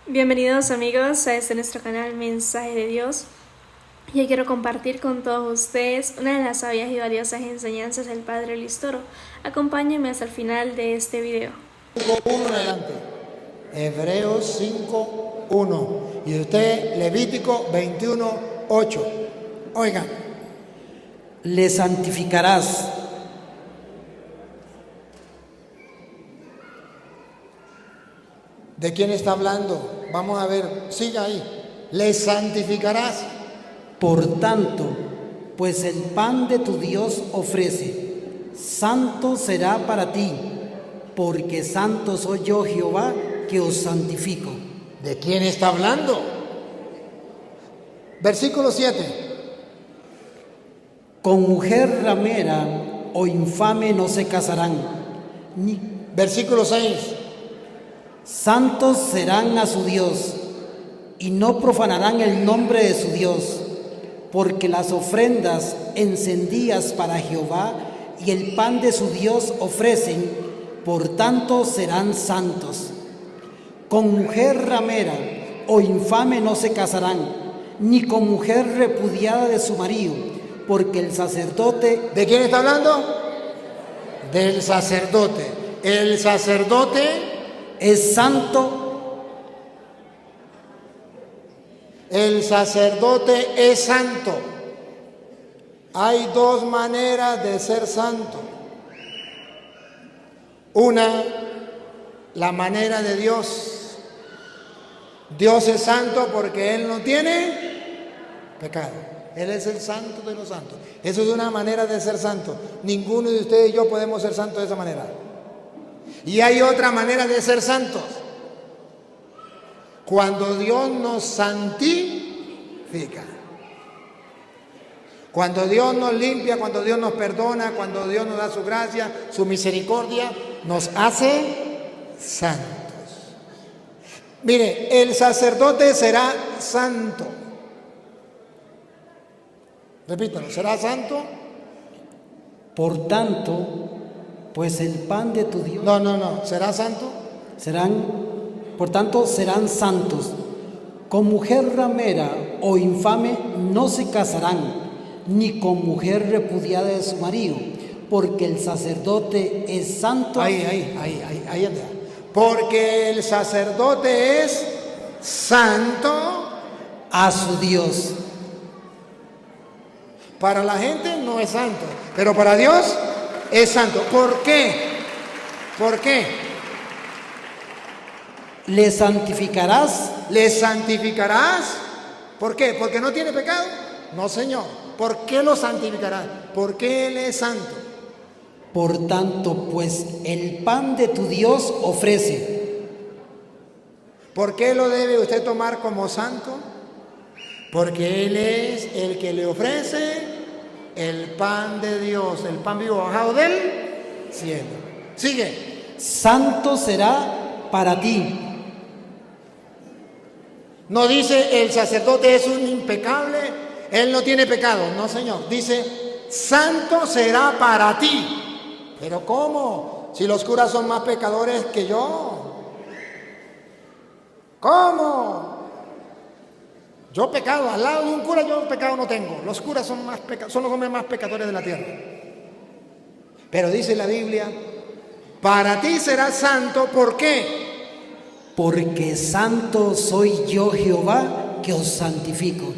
Bienvenidos amigos a nuestro canal Mensaje de Dios. Y hoy quiero compartir con todos ustedes una de las sabias y valiosas enseñanzas del Padre Luis Toro. Acompáñenme hasta el final de este video. 5:1 en adelante. Hebreos 5:1 y usted Levítico 21:8. Oigan, le santificarás. ¿de quién está hablando? Vamos a ver, siga ahí. Le santificarás. Por tanto, pues el pan de tu Dios ofrece, santo será para ti, porque santo soy yo Jehová, que os santifico. ¿De quién está hablando? Versículo 7. Con mujer ramera o infame no se casarán, ni Versículo 6. santos serán a su Dios, y no profanarán el nombre de su Dios, porque las ofrendas encendidas para Jehová y el pan de su Dios ofrecen, por tanto serán santos. Con mujer ramera o infame no se casarán, ni con mujer repudiada de su marido, porque el sacerdote... ¿De quién está hablando? Del sacerdote. El sacerdote es santo. El sacerdote es santo. Hay dos maneras de ser santo. Una, la manera de Dios. Dios es santo porque Él no tiene pecado. Él es el santo de los santos. Eso es una manera de ser santo. Ninguno de ustedes y yo podemos ser santos de esa manera. Y hay otra manera de ser santos. Cuando Dios nos santifica. Cuando Dios nos limpia, cuando Dios nos perdona, cuando Dios nos da su gracia, su misericordia, nos hace santos. Mire, el sacerdote será santo. Repítalo, ¿será santo? Por tanto, pues el pan de tu Dios... No, ¿será santo? Por tanto, serán santos. Con mujer ramera o infame no se casarán, ni con mujer repudiada de su marido, porque el sacerdote es santo. Ahí anda. Porque el sacerdote es santo a su Dios. Para la gente no es santo, pero para Dios es santo. ¿Por qué? ¿Por qué? ¿Le santificarás? ¿Le santificarás? ¿Por qué? ¿Porque no tiene pecado? No, Señor. ¿Por qué lo santificarás? Porque Él es santo. Por tanto, pues el pan de tu Dios ofrece. ¿Por qué lo debe usted tomar como santo? Porque Él es el que le ofrece el pan de Dios, el pan vivo bajado del cielo. Sigue. Santo será para ti. No dice el sacerdote es un impecable, él no tiene pecado. No, Señor. Dice, santo será para ti. ¿Pero cómo? Si los curas son más pecadores que yo. ¿Cómo? Yo pecado, al lado de un cura yo pecado no tengo. Los curas son los hombres más pecadores de la tierra. Pero dice la Biblia, para ti será santo, ¿por qué? Porque santo soy yo Jehová, que os santifico.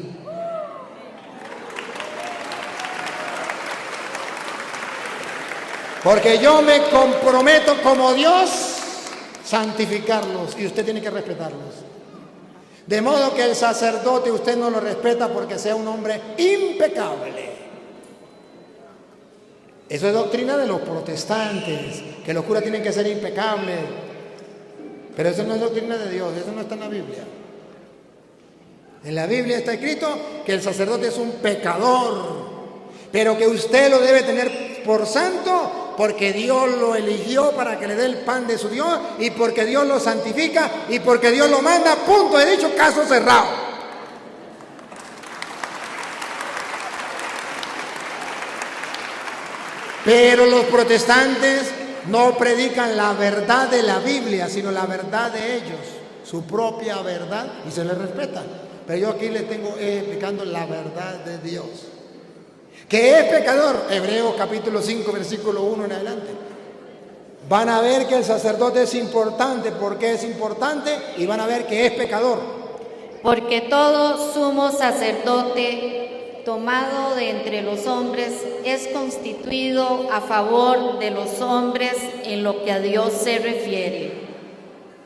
Porque yo me comprometo como Dios santificarlos y usted tiene que respetarlos. De modo que el sacerdote usted no lo respeta porque sea un hombre impecable. Eso es doctrina de los protestantes, que los curas tienen que ser impecables. Pero eso no es doctrina de Dios, eso no está en la Biblia. En la Biblia está escrito que el sacerdote es un pecador, pero que usted lo debe tener por santo porque Dios lo eligió para que le dé el pan de su Dios y porque Dios lo santifica y porque Dios lo manda. Punto, he dicho, caso cerrado. Pero los protestantes no predican la verdad de la Biblia, sino la verdad de ellos. su propia verdad y se le respeta. Pero yo aquí les tengo explicando la verdad de Dios. ¿Qué es pecador? Hebreos capítulo 5, versículo 1 en adelante. Van a ver que el sacerdote es importante. ¿Por qué es importante? Y van a ver que es pecador. Porque todo sumo sacerdote tomado de entre los hombres es constituido a favor de los hombres en lo que a Dios se refiere.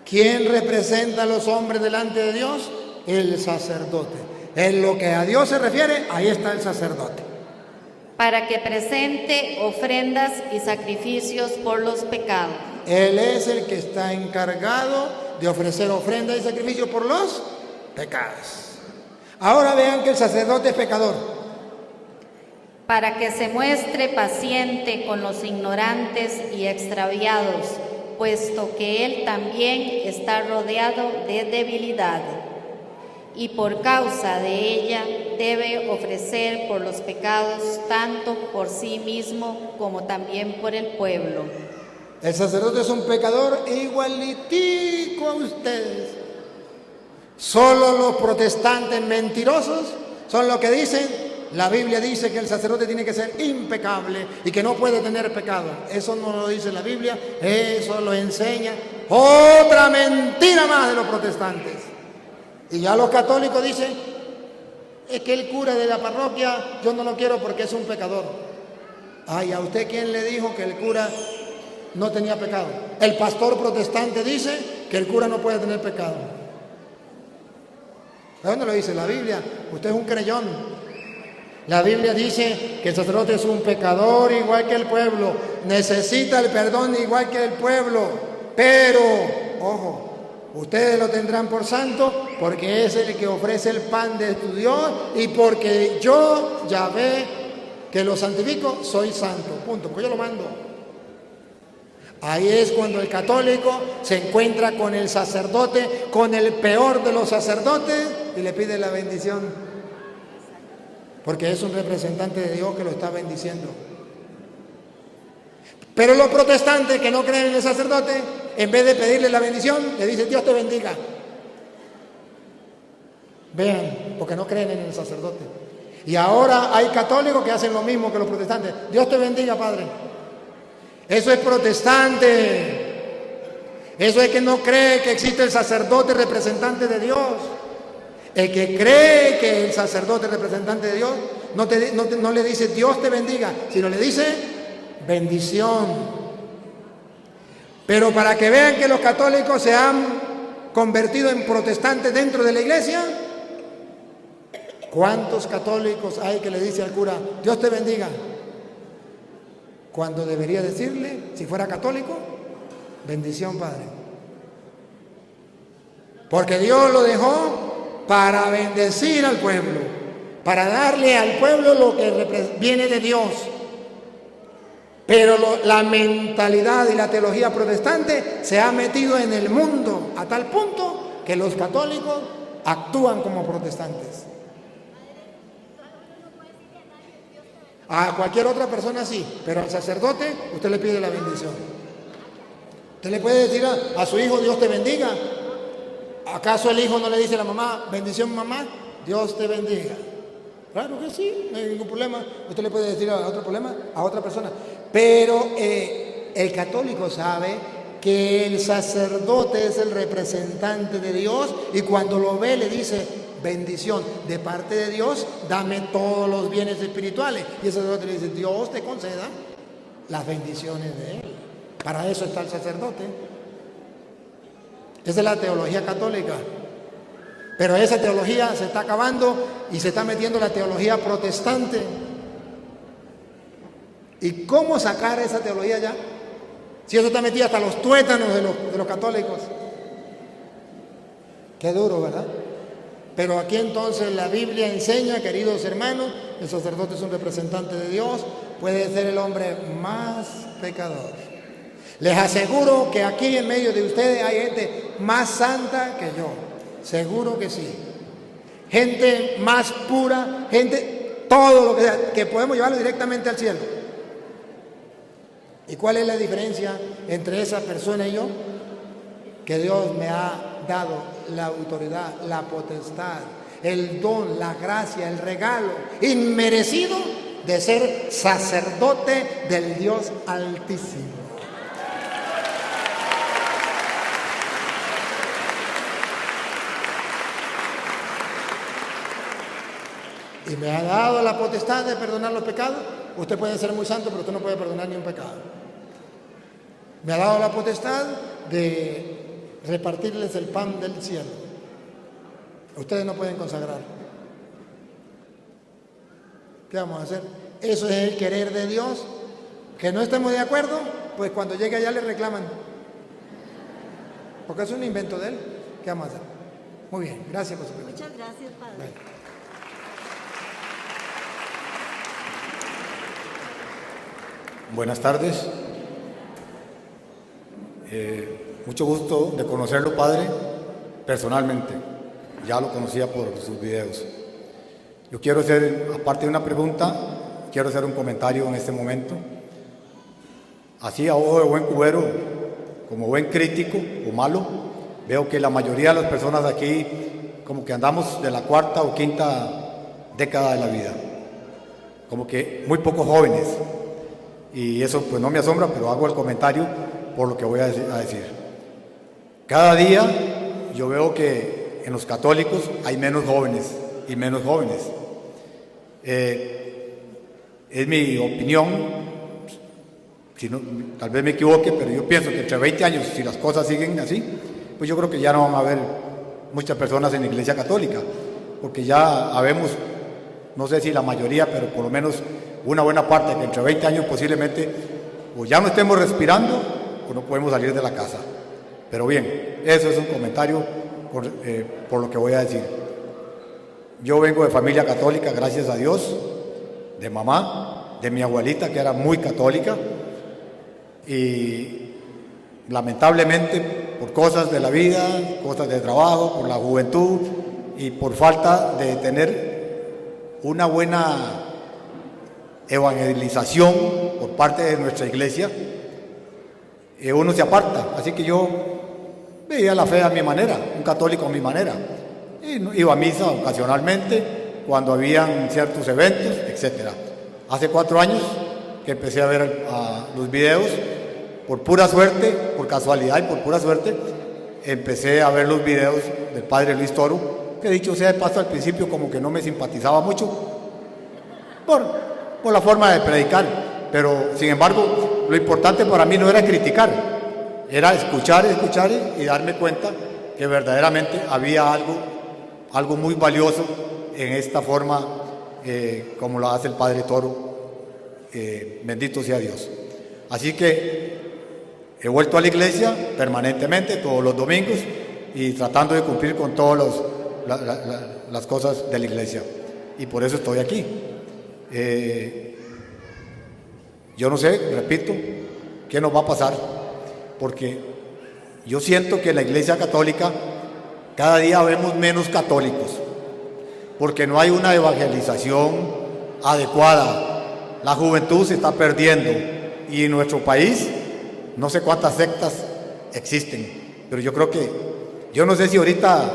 ¿Quién representa a los hombres delante de Dios? El sacerdote. En lo que a Dios se refiere, ahí está el sacerdote. Para que presente ofrendas y sacrificios por los pecados. Él es el que está encargado de ofrecer ofrendas y sacrificios por los pecados. Ahora vean que el sacerdote es pecador. Para que se muestre paciente con los ignorantes y extraviados, puesto que él también está rodeado de debilidad. Y por causa de ella debe ofrecer por los pecados tanto por sí mismo como también por el pueblo. El sacerdote es un pecador igualitico a ustedes. Solo los protestantes mentirosos son los que dicen, la Biblia dice que el sacerdote tiene que ser impecable y que no puede tener pecado. Eso no lo dice la Biblia, eso lo enseña otra mentira más de los protestantes. Y ya los católicos dicen, es que el cura de la parroquia yo no lo quiero porque es un pecador. Ay, ¿a usted quién le dijo que el cura no tenía pecado? El pastor protestante dice que el cura no puede tener pecado. ¿De dónde lo dice la Biblia? Usted es un creyón. La Biblia dice que el sacerdote es un pecador igual que el pueblo, necesita el perdón igual que el pueblo, pero, ojo, ustedes lo tendrán por santo porque es el que ofrece el pan de tu Dios y porque yo, Yahvé, que lo santifico, soy santo. Punto, porque yo lo mando. Ahí es cuando el católico se encuentra con el sacerdote, con el peor de los sacerdotes y le pide la bendición. Porque es un representante de Dios que lo está bendiciendo. Pero los protestantes que no creen en el sacerdote, en vez de pedirle la bendición, le dicen Dios te bendiga. Vean, porque no creen en el sacerdote. Y ahora hay católicos que hacen lo mismo que los protestantes. Dios te bendiga, Padre. Eso es protestante. Eso es que no cree que existe el sacerdote representante de Dios. El que cree que el sacerdote representante de Dios no le dice Dios te bendiga, sino le dice bendición. Pero para que vean que los católicos se han convertido en protestantes dentro de la iglesia, ¿cuántos católicos hay que le dice al cura Dios te bendiga? Cuando debería decirle, si fuera católico, bendición, Padre. Porque Dios lo dejó para bendecir al pueblo, para darle al pueblo lo que viene de Dios. Pero la mentalidad y la teología protestante se ha metido en el mundo a tal punto que los católicos actúan como protestantes. A cualquier otra persona sí, pero al sacerdote usted le pide la bendición. Usted le puede decir a su hijo Dios te bendiga. ¿Acaso el hijo no le dice a la mamá, bendición mamá, Dios te bendiga? Claro que sí, no hay ningún problema. Usted le puede decir a otra persona. Pero el católico sabe que el sacerdote es el representante de Dios y cuando lo ve le dice, bendición de parte de Dios, dame todos los bienes espirituales. Y el sacerdote le dice, Dios te conceda las bendiciones de Él. Para eso está el sacerdote. Esa es la teología católica. Pero esa teología se está acabando y se está metiendo la teología protestante. ¿Y cómo sacar esa teología ya? Si eso está metido hasta los tuétanos de los católicos. Qué duro, ¿verdad? Pero aquí entonces la Biblia enseña, queridos hermanos, el sacerdote es un representante de Dios, puede ser el hombre más pecador. Les aseguro que aquí en medio de ustedes hay gente más santa que yo. Seguro que sí. Gente más pura, gente, todo lo que sea, que podemos llevarlo directamente al cielo. ¿Y cuál es la diferencia entre esa persona y yo? Que Dios me ha dado la autoridad, la potestad, el don, la gracia, el regalo inmerecido de ser sacerdote del Dios Altísimo. Y me ha dado la potestad de perdonar los pecados. Usted puede ser muy santo, pero usted no puede perdonar ni un pecado. Me ha dado la potestad de repartirles el pan del cielo. Ustedes no pueden consagrar. ¿Qué vamos a hacer? Eso es el querer de Dios. Que no estemos de acuerdo, pues cuando llegue allá le reclaman. Porque es un invento de él. ¿Qué vamos a hacer? Muy bien, gracias por su pregunta. Muchas gracias, Padre. Bueno. Buenas tardes. Mucho gusto de conocerlo, Padre, personalmente. Ya lo conocía por sus videos. Yo quiero hacer, aparte de una pregunta, quiero hacer un comentario en este momento. Así, a ojo de buen cubero, como buen crítico o malo, veo que la mayoría de las personas aquí como que andamos de la cuarta o quinta década de la vida. Como que muy pocos jóvenes. Y eso pues no me asombra, pero hago el comentario por lo que voy a decir. Cada día yo veo que en los católicos hay menos jóvenes y menos jóvenes. Es mi opinión, si no, tal vez me equivoque, pero yo pienso que entre 20 años, si las cosas siguen así, pues yo creo que ya no van a haber muchas personas en la Iglesia Católica, porque ya habemos, no sé si la mayoría, pero por lo menos una buena parte, que entre 20 años posiblemente o ya no estemos respirando o no podemos salir de la casa. Pero bien, eso es un comentario por lo que voy a decir. Yo vengo de familia católica, gracias a Dios, de mamá, de mi abuelita, que era muy católica, y lamentablemente por cosas de la vida, cosas de trabajo, por la juventud y por falta de tener una buena evangelización por parte de nuestra iglesia, uno se aparta. Así que yo veía la fe a mi manera, un católico a mi manera. Iba a misa ocasionalmente, cuando habían ciertos eventos, etc. Hace 4 años que empecé a ver los videos, por pura suerte, por casualidad y por pura suerte, empecé a ver los videos del padre Luis Toro, que dicho sea de paso al principio como que no me simpatizaba mucho, por la forma de predicar, pero sin embargo lo importante para mí no era criticar, era escuchar y darme cuenta que verdaderamente había algo muy valioso en esta forma como lo hace el Padre Toro, bendito sea Dios. Así que he vuelto a la iglesia permanentemente todos los domingos y tratando de cumplir con todas las cosas de la iglesia, y por eso estoy aquí. Yo no sé, repito, qué nos va a pasar, porque yo siento que en la Iglesia Católica cada día vemos menos católicos, porque no hay una evangelización adecuada. La juventud se está perdiendo y en nuestro país no sé cuántas sectas existen, pero yo no sé si ahorita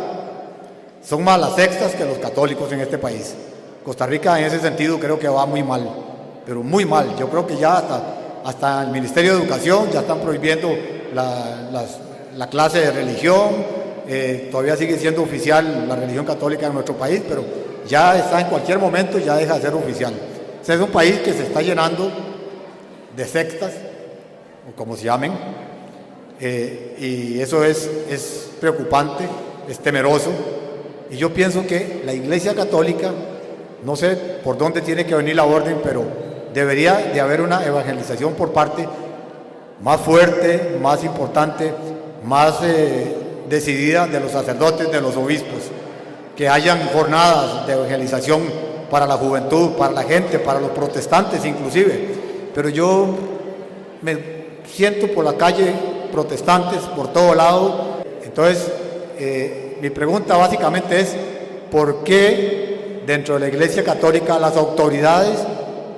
son más las sectas que los católicos en este país. Costa Rica en ese sentido creo que va muy mal, pero muy mal. Yo creo que ya hasta el Ministerio de Educación ya están prohibiendo la clase de religión. Todavía sigue siendo oficial la religión católica en nuestro país, pero ya está en cualquier momento, ya deja de ser oficial. Este es un país que se está llenando de sectas, o como se llamen, y eso es preocupante, es temeroso. Y yo pienso que la Iglesia Católica, no sé por dónde tiene que venir la orden, pero debería de haber una evangelización por parte más fuerte, más importante, más decidida de los sacerdotes, de los obispos, que hayan jornadas de evangelización para la juventud, para la gente, para los protestantes inclusive. Pero yo me siento por la calle protestantes por todo lado. Entonces mi pregunta básicamente es: ¿por qué dentro de la Iglesia Católica las autoridades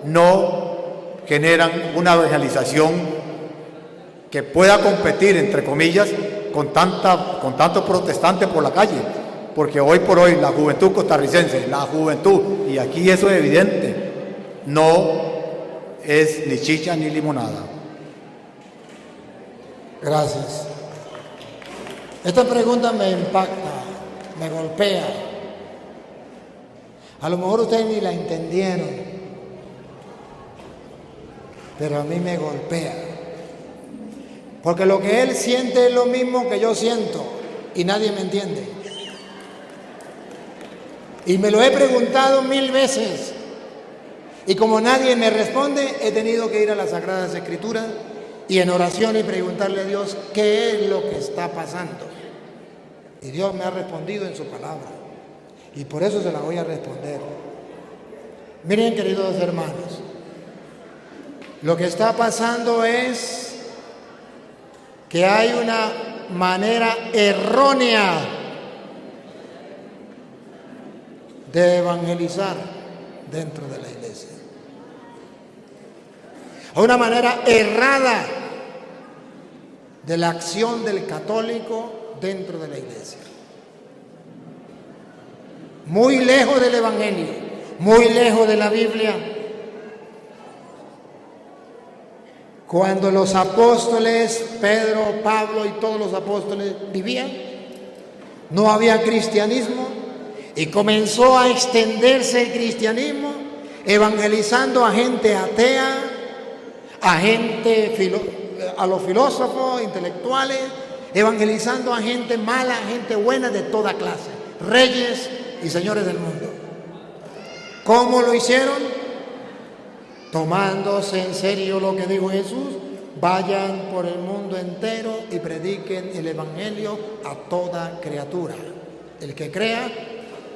no generan una evangelización que pueda competir, entre comillas, con tanto protestante por la calle, porque hoy por hoy la juventud costarricense, la juventud, y aquí eso es evidente, no es ni chicha ni limonada. Gracias. Esta pregunta me impacta, me golpea. A lo mejor ustedes ni la entendieron, pero a mí me golpea. Porque lo que él siente es lo mismo que yo siento y nadie me entiende. Y me lo he preguntado 1000 veces. Y como nadie me responde, he tenido que ir a las Sagradas Escrituras y en oración y preguntarle a Dios qué es lo que está pasando. Y Dios me ha respondido en su palabra. Y por eso se la voy a responder. Miren, queridos hermanos, lo que está pasando es que hay una manera errónea de evangelizar dentro de la iglesia. Una manera errada de la acción del católico dentro de la iglesia. Muy lejos del evangelio, muy lejos de la Biblia. Cuando los apóstoles, Pedro, Pablo y todos los apóstoles vivían, no había cristianismo y comenzó a extenderse el cristianismo, evangelizando a gente atea, a los filósofos, intelectuales, evangelizando a gente mala, a gente buena de toda clase, reyes y señores del mundo. ¿Cómo lo hicieron? Tomándose en serio lo que dijo Jesús: vayan por el mundo entero y prediquen el evangelio a toda criatura. El que crea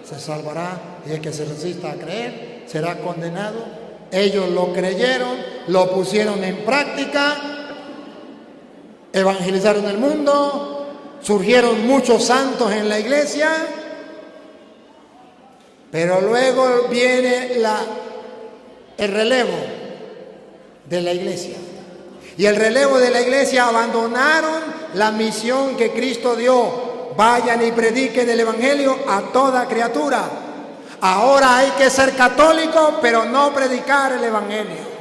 se salvará y el que se resista a creer será condenado. Ellos lo creyeron, lo pusieron en práctica, evangelizaron el mundo, surgieron muchos santos en la iglesia, pero luego viene el relevo de la iglesia. Y el relevo de la iglesia abandonaron la misión que Cristo dio: vayan y prediquen el evangelio a toda criatura. Ahora hay que ser católico, pero no predicar el evangelio.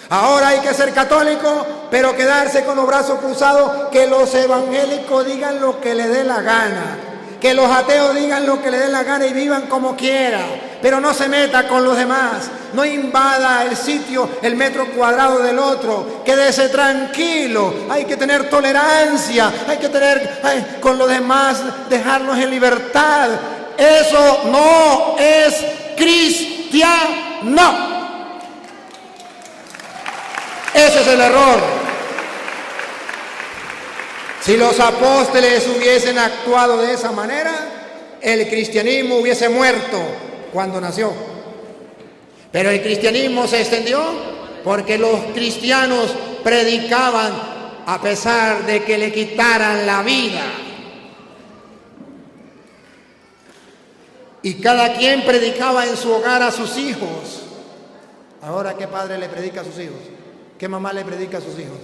Ahora hay que ser católico, pero quedarse con los brazos cruzados, que los evangélicos digan lo que les dé la gana, que los ateos digan lo que les dé la gana y vivan como quiera, pero no se meta con los demás, no invada el sitio, el metro cuadrado del otro, quédese tranquilo. Hay que tener tolerancia, hay que tener con los demás, dejarlos en libertad. Eso no es cristiano. Ese es el error. Si los apóstoles hubiesen actuado de esa manera, el cristianismo hubiese muerto cuando nació. Pero el cristianismo se extendió porque los cristianos predicaban a pesar de que le quitaran la vida. Y cada quien predicaba en su hogar a sus hijos. Ahora, ¿qué padre le predica a sus hijos? ¿Qué mamá le predica a sus hijos?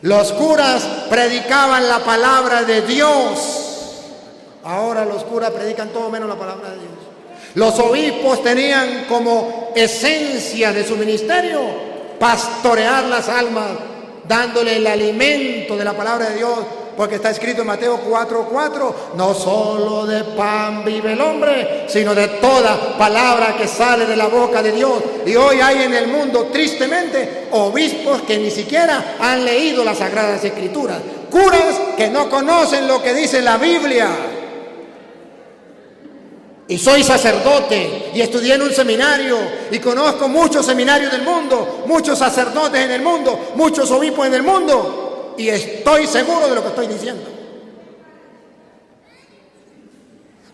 Los curas predicaban la palabra de Dios. Ahora los curas predican todo menos la palabra de Dios. Los obispos tenían como esencia de su ministerio pastorear las almas, dándole el alimento de la palabra de Dios, porque está escrito en Mateo 4:4: no solo de pan vive el hombre, sino de toda palabra que sale de la boca de Dios. Y hoy hay en el mundo, tristemente, obispos que ni siquiera han leído las Sagradas Escrituras, curas que no conocen lo que dice la Biblia. Y soy sacerdote y estudié en un seminario y conozco muchos seminarios del mundo, muchos sacerdotes en el mundo, muchos obispos en el mundo, y estoy seguro de lo que estoy diciendo.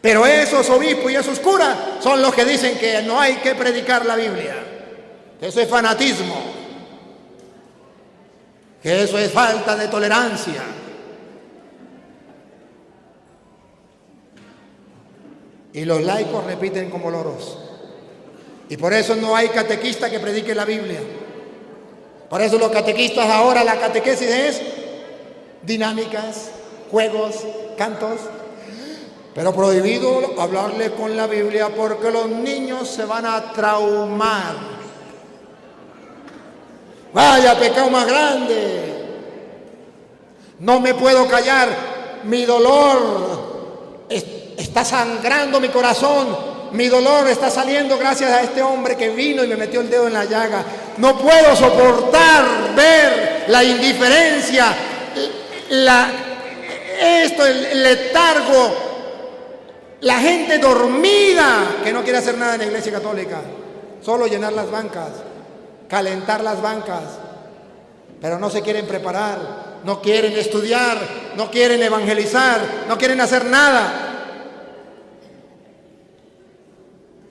Pero esos obispos y esos curas son los que dicen que no hay que predicar la Biblia, que eso es fanatismo, que eso es falta de tolerancia. Y los laicos repiten como loros. Y por eso no hay catequista que predique la Biblia. Por eso los catequistas ahora, la catequesis es dinámicas, juegos, cantos. Pero prohibido hablarle con la Biblia porque los niños se van a traumar. Vaya pecado más grande. No me puedo callar. Mi dolor está sangrando mi corazón. Mi dolor está saliendo gracias a este hombre que vino y me metió el dedo en la llaga. No puedo soportar ver la indiferencia, el letargo, la gente dormida que no quiere hacer nada en la Iglesia Católica. Solo llenar las bancas, calentar las bancas, pero no se quieren preparar, no quieren estudiar, no quieren evangelizar, no quieren hacer nada.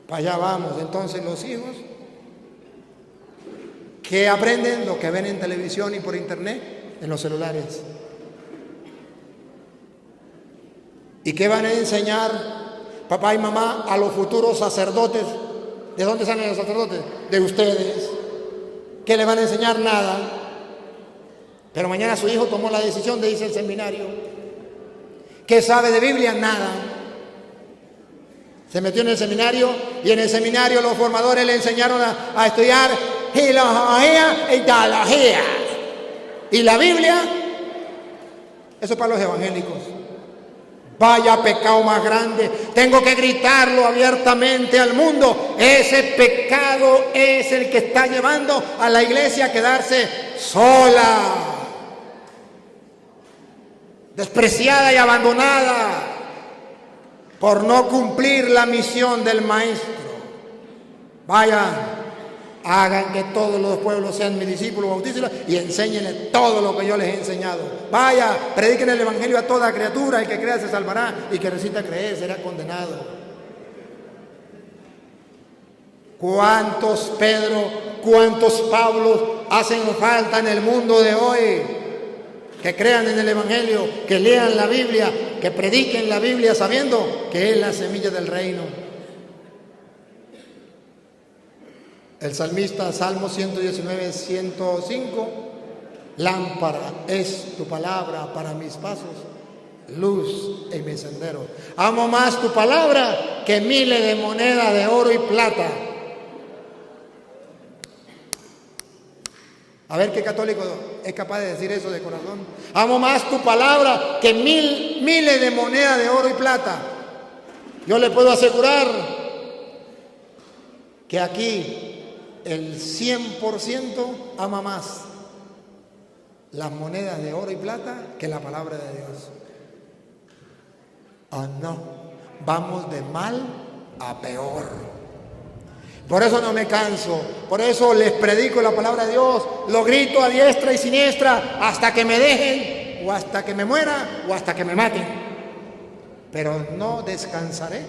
Para allá vamos. Entonces los hijos que aprenden lo que ven en televisión y por internet, en los celulares. ¿Y qué van a enseñar papá y mamá a los futuros sacerdotes? ¿De dónde salen los sacerdotes? De ustedes. ¿Qué le van a enseñar? Nada. Pero mañana su hijo tomó la decisión de irse al seminario. ¿Qué sabe de Biblia? Nada. Se metió en el seminario y en el seminario los formadores le enseñaron a estudiar filología y teología. ¿Y la Biblia? Eso es para los evangélicos. Vaya pecado más grande. Tengo que gritarlo abiertamente al mundo. Ese pecado es el que está llevando a la iglesia a quedarse sola, despreciada y abandonada por no cumplir la misión del maestro. Vayan, hagan que todos los pueblos sean mis discípulos, bautícenlos y enséñenles todo lo que yo les he enseñado. Vaya, prediquen el evangelio a toda criatura. El que crea se salvará, y que resista creer será condenado. ¿Cuántos Pedro, cuántos Pablos hacen falta en el mundo de hoy? Que crean en el evangelio, que lean la Biblia, que prediquen la Biblia sabiendo que es la semilla del reino. El salmista, Salmo 119, 105, lámpara es tu palabra para mis pasos, luz en mi sendero. Amo más tu palabra que miles de monedas de oro y plata. A ver qué católico es capaz de decir eso de corazón. Amo más tu palabra que miles de monedas de oro y plata. Yo le puedo asegurar que aquí el 100% ama más las monedas de oro y plata que la palabra de Dios. Oh no, vamos de mal a peor. Por eso no me canso, por eso les predico la palabra de Dios, lo grito a diestra y siniestra hasta que me dejen, o hasta que me muera, o hasta que me maten. Pero no descansaré,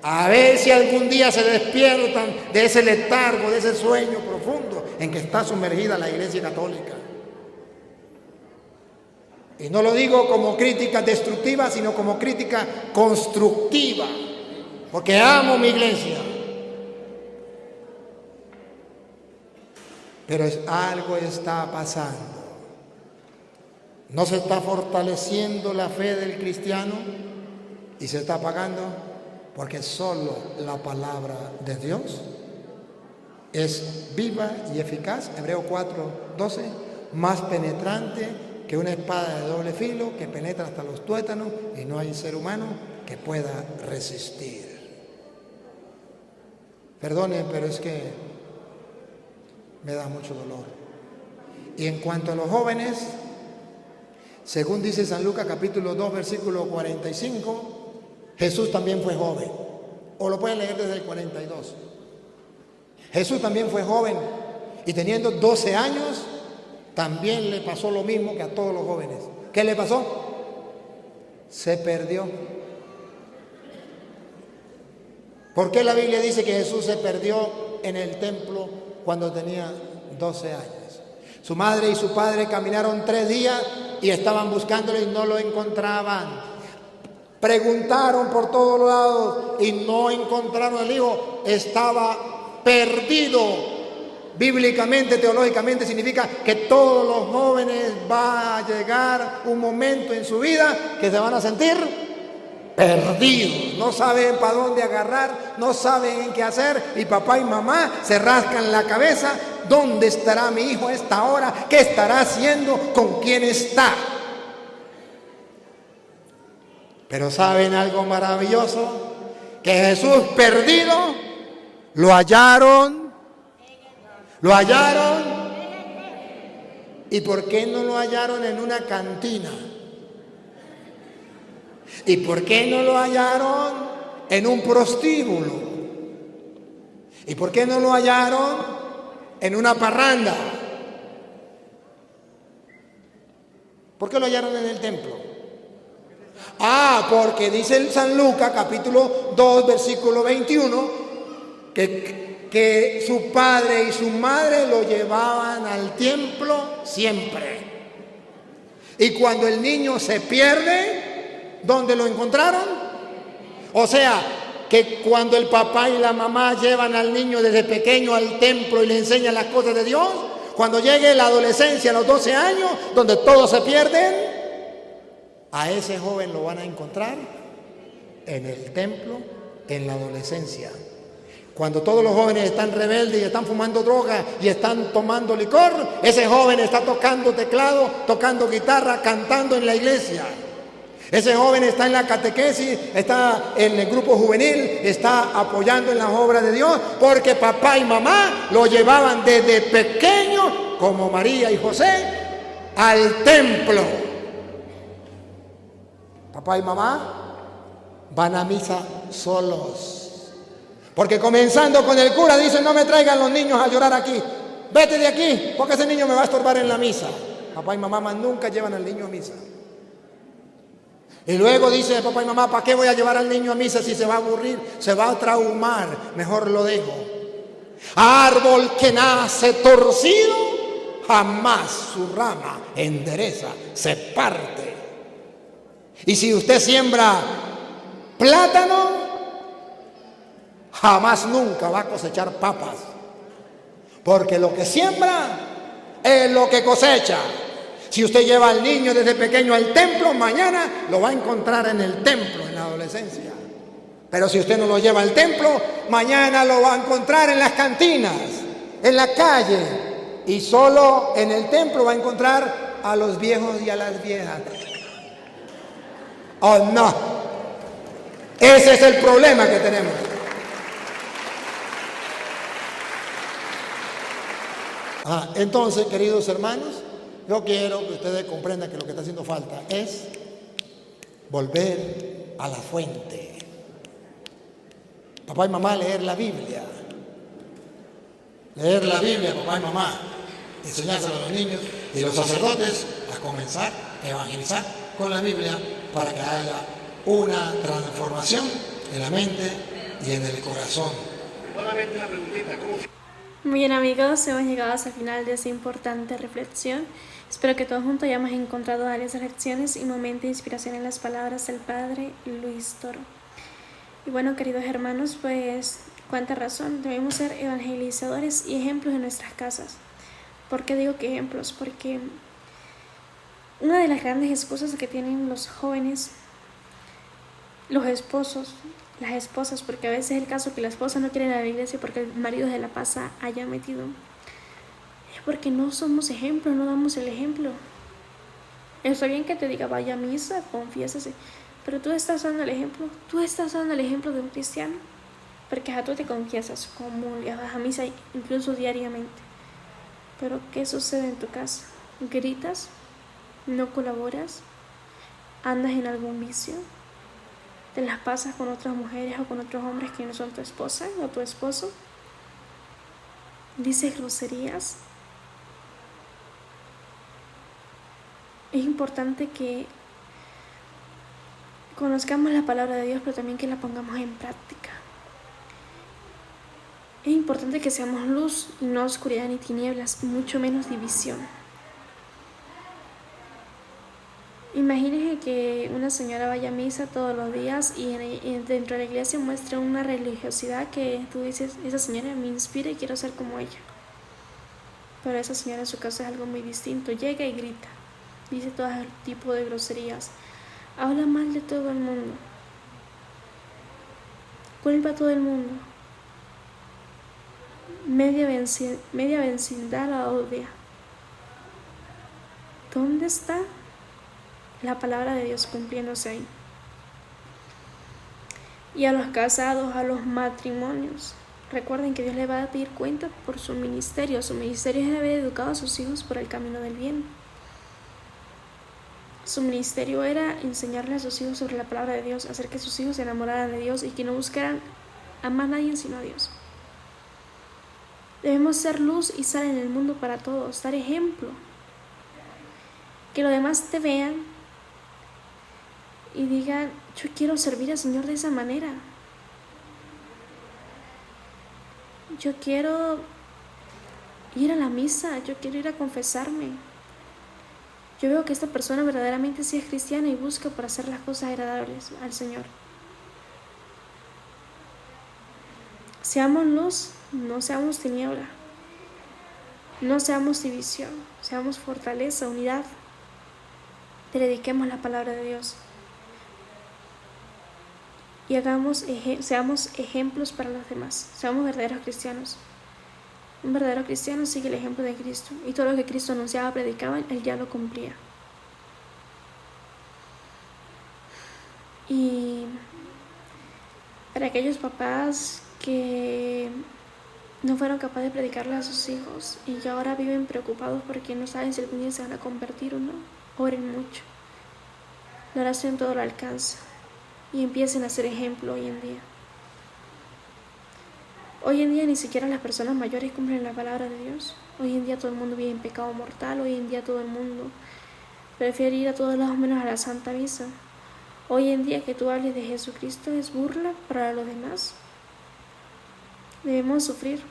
a ver si algún día se despiertan de ese letargo, de ese sueño profundo en que está sumergida la Iglesia Católica. Y no lo digo como crítica destructiva, sino como crítica constructiva, porque amo mi iglesia. Pero algo está pasando. No se está fortaleciendo la fe del cristiano y se está apagando porque solo la palabra de Dios es viva y eficaz. Hebreo 4:12, más penetrante que una espada de doble filo que penetra hasta los tuétanos y no hay ser humano que pueda resistir. Perdonen, pero es que me da mucho dolor. Y en cuanto a los jóvenes, según dice San Lucas capítulo 2 versículo 45, Jesús también fue joven. O lo pueden leer desde el 42. Jesús también fue joven y teniendo 12 años también le pasó lo mismo que a todos los jóvenes. ¿Qué le pasó? Se perdió. ¿Por qué la Biblia dice que Jesús se perdió en el templo cuando tenía 12 años? Su madre y su padre caminaron 3 días y estaban buscándolo y no lo encontraban. Preguntaron por todos lados y no encontraron al hijo. Estaba perdido. bíblicamente, teológicamente, significa que todos los jóvenes va a llegar un momento en su vida que se van a sentir perdidos, no saben para dónde agarrar, no saben qué hacer, y papá y mamá se rascan la cabeza. ¿Dónde estará mi hijo a esta hora? ¿Qué estará haciendo? ¿Con quién está? Pero ¿saben algo maravilloso? Que Jesús perdido lo hallaron. ¿Lo hallaron? ¿Y por qué no lo hallaron en una cantina? ¿Y por qué no lo hallaron en un prostíbulo? ¿Y por qué no lo hallaron en una parranda? ¿Por qué lo hallaron en el templo? Porque dice el San Lucas, capítulo 2, versículo 21, que su padre y su madre lo llevaban al templo siempre. Y cuando el niño se pierde, ¿dónde lo encontraron? O sea, que cuando el papá y la mamá llevan al niño desde pequeño al templo y le enseñan las cosas de Dios, cuando llegue la adolescencia, a los 12 años, donde todos se pierden, a ese joven lo van a encontrar en el templo, en la adolescencia. Cuando todos los jóvenes están rebeldes y están fumando droga y están tomando licor, ese joven está tocando teclado, tocando guitarra, cantando en la iglesia. Ese joven está en la catequesis, está en el grupo juvenil, está apoyando en las obras de Dios, porque papá y mamá lo llevaban desde pequeño, como María y José, al templo. Papá y mamá van a misa solos. Porque comenzando con el cura dicen: no me traigan los niños a llorar aquí, vete de aquí, porque ese niño me va a estorbar en la misa. Papá y mamá más nunca llevan al niño a misa. Y luego dice papá y mamá: ¿para qué voy a llevar al niño a misa si se va a aburrir, se va a traumar? Mejor lo dejo. Árbol que nace torcido, jamás su rama endereza, se parte. Y si usted siembra plátano, jamás nunca va a cosechar papas, porque lo que siembra es lo que cosecha. Si usted lleva al niño desde pequeño al templo, mañana lo va a encontrar en el templo, en la adolescencia. Pero si usted no lo lleva al templo, mañana lo va a encontrar en las cantinas, en la calle, y solo en el templo va a encontrar a los viejos y a las viejas. Oh, no. Ese es el problema que tenemos. Entonces, queridos hermanos, yo quiero que ustedes comprendan que lo que está haciendo falta es volver a la fuente. Papá y mamá, leer la Biblia. Leer la Biblia, papá y mamá. Enseñárselo a los niños y los sacerdotes a comenzar a evangelizar con la Biblia para que haya una transformación en la mente y en el corazón. Solamente una preguntita, ¿cómo? Muy bien, amigos, hemos llegado hasta el final de esta importante reflexión. Espero que todos juntos hayamos encontrado varias lecciones y momentos de inspiración en las palabras del Padre Luis Toro. Y bueno, queridos hermanos, pues cuánta razón, debemos ser evangelizadores y ejemplos en nuestras casas. ¿Por qué digo que ejemplos? Porque una de las grandes excusas que tienen los jóvenes, los esposos, las esposas, porque a veces es el caso que la esposa no quiere ir a la iglesia porque el marido se la pasa allá metido, es porque no somos ejemplos, no damos el ejemplo. Está bien que te diga vaya a misa, confiésase, pero tú estás dando el ejemplo, de un cristiano, porque tú te confiesas, comulgas, vas a misa incluso diariamente, pero ¿qué sucede en tu casa? ¿Gritas? ¿No colaboras? ¿Andas en algún vicio? ¿Te las pasas con otras mujeres o con otros hombres que no son tu esposa o tu esposo? ¿Dices groserías? Es importante que conozcamos la palabra de Dios, pero también que la pongamos en práctica. Es importante que seamos luz y no oscuridad ni tinieblas, mucho menos división. Imagínese que una señora vaya a misa todos los días y dentro de la iglesia muestre una religiosidad que tú dices, esa señora me inspira y quiero ser como ella. Pero esa señora en su casa es algo muy distinto. Llega y grita, dice todo tipo de groserías, habla mal de todo el mundo, culpa a todo el mundo, media vecindad la odia. ¿Dónde está la palabra de Dios cumpliéndose ahí? Y a los casados, a los matrimonios, recuerden que Dios le va a pedir cuenta por su ministerio. Su ministerio es haber educado a sus hijos por el camino del bien. Su ministerio era enseñarle a sus hijos sobre la palabra de Dios, hacer que sus hijos se enamoraran de Dios y que no buscaran a más nadie sino a Dios. Debemos ser luz y sal en el mundo para todos, dar ejemplo. Que los demás te vean y digan, yo quiero servir al Señor de esa manera. Yo quiero ir a la misa, yo quiero ir a confesarme. Yo veo que esta persona verdaderamente sí es cristiana y busca por hacer las cosas agradables al Señor. Seamos luz, no seamos tiniebla. No seamos división, seamos fortaleza, unidad. Prediquemos la palabra de Dios. Y seamos ejemplos para los demás. Seamos verdaderos cristianos. Un verdadero cristiano sigue el ejemplo de Cristo. Y todo lo que Cristo anunciaba, predicaba, Él ya lo cumplía. Y para aquellos papás que no fueron capaces de predicarle a sus hijos y que ahora viven preocupados porque no saben si algún día se van a convertir o no, oren mucho. La oración todo lo alcanza. Y empiecen a ser ejemplo hoy en día. Hoy en día ni siquiera las personas mayores cumplen la palabra de Dios. Hoy en día todo el mundo vive en pecado mortal. Hoy en día todo el mundo prefiere ir a todos lados menos a la Santa Misa. Hoy en día que tú hables de Jesucristo es burla para los demás. Debemos sufrir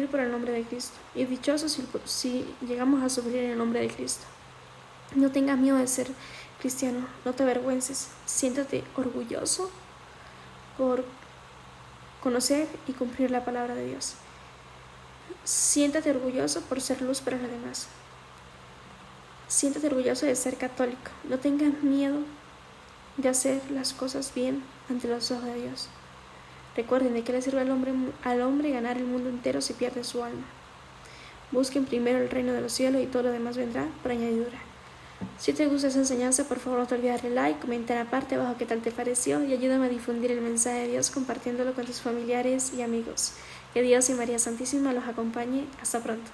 por el nombre de Cristo. Y dichosos si llegamos a sufrir en el nombre de Cristo. No tengas miedo de ser cristiano, no te avergüences, siéntate orgulloso por conocer y cumplir la palabra de Dios. Siéntate orgulloso por ser luz para los demás. Siéntate orgulloso de ser católico. No tengas miedo de hacer las cosas bien ante los ojos de Dios. Recuerden de qué le sirve al hombre ganar el mundo entero si pierde su alma. Busquen primero el reino de los cielos y todo lo demás vendrá por añadidura. Si te gusta esa enseñanza, por favor no te olvides darle like, comentar aparte abajo qué tal te pareció y ayúdame a difundir el mensaje de Dios compartiéndolo con tus familiares y amigos. Que Dios y María Santísima los acompañe. Hasta pronto.